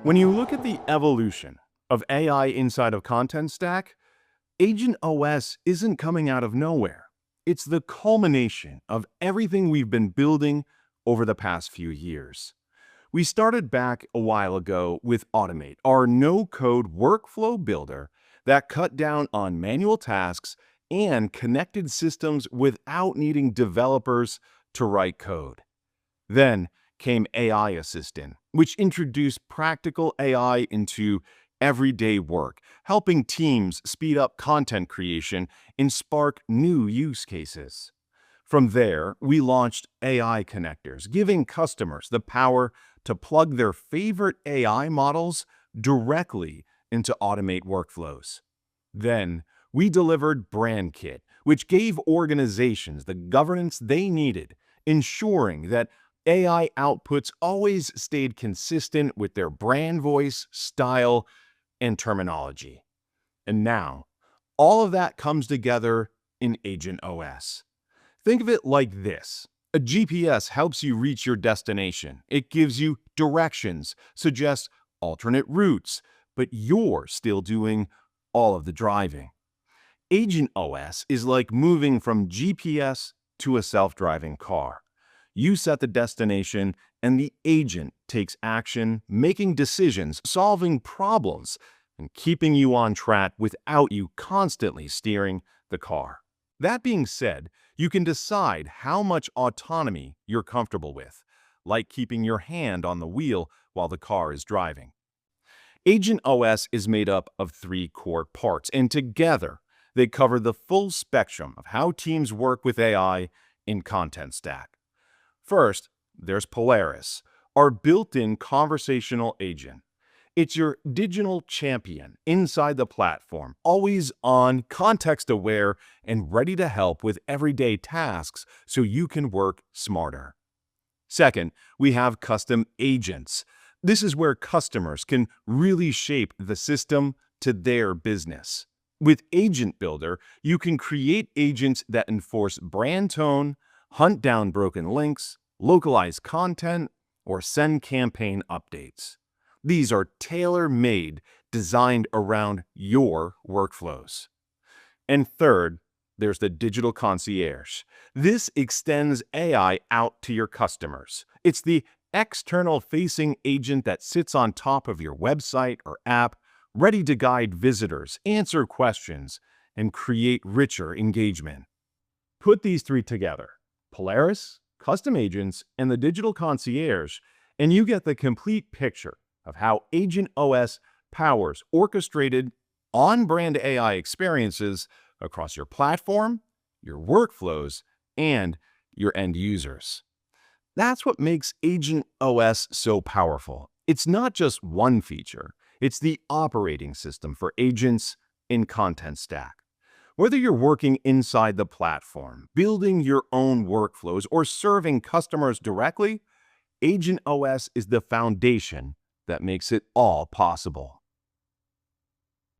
When you look at the evolution of AI inside of Contentstack, Agent OS isn't coming out of nowhere. It's the culmination of everything we've been building over the past few years. We started back a while ago with Automate, our no-code workflow builder that cut down on manual tasks and connected systems without needing developers to write code. Then came AI Assistant, which introduced practical AI into everyday work, helping teams speed up content creation and spark new use cases. From there, we launched AI connectors, giving customers the power to plug their favorite AI models directly into Automate workflows. Then, we delivered BrandKit, which gave organizations the governance they needed, ensuring that AI outputs always stayed consistent with their brand voice, style, and terminology. And now, all of that comes together in Agent OS. Think of it like this. A GPS helps you reach your destination. It gives you directions, suggests alternate routes, but you're still doing all of the driving. Agent OS is like moving from GPS to a self-driving car. You set the destination, and the agent takes action, making decisions, solving problems, and keeping you on track without you constantly steering the car. That being said, you can decide how much autonomy you're comfortable with, like keeping your hand on the wheel while the car is driving. Agent OS is made up of three core parts, and together they cover the full spectrum of how teams work with AI in Contentstack. First, there's Polaris, our built-in conversational agent. It's your digital champion inside the platform, always on, context-aware, and ready to help with everyday tasks so you can work smarter. Second, we have custom agents. This is where customers can really shape the system to their business. With Agent Builder, you can create agents that enforce brand tone, hunt down broken links, localize content, or send campaign updates. These are tailor-made, designed around your workflows. And third, there's the digital concierge. This extends AI out to your customers. It's the external-facing agent that sits on top of your website or app, ready to guide visitors, answer questions, and create richer engagement. Put these three together, Polaris, custom agents, and the digital concierge, and you get the complete picture of how Agent OS powers orchestrated, on-brand AI experiences across your platform, your workflows, and your end users. That's what makes Agent OS so powerful. It's not just one feature, it's the operating system for agents in Contentstack. Whether you're working inside the platform, building your own workflows, or serving customers directly, Agent OS is the foundation that makes it all possible.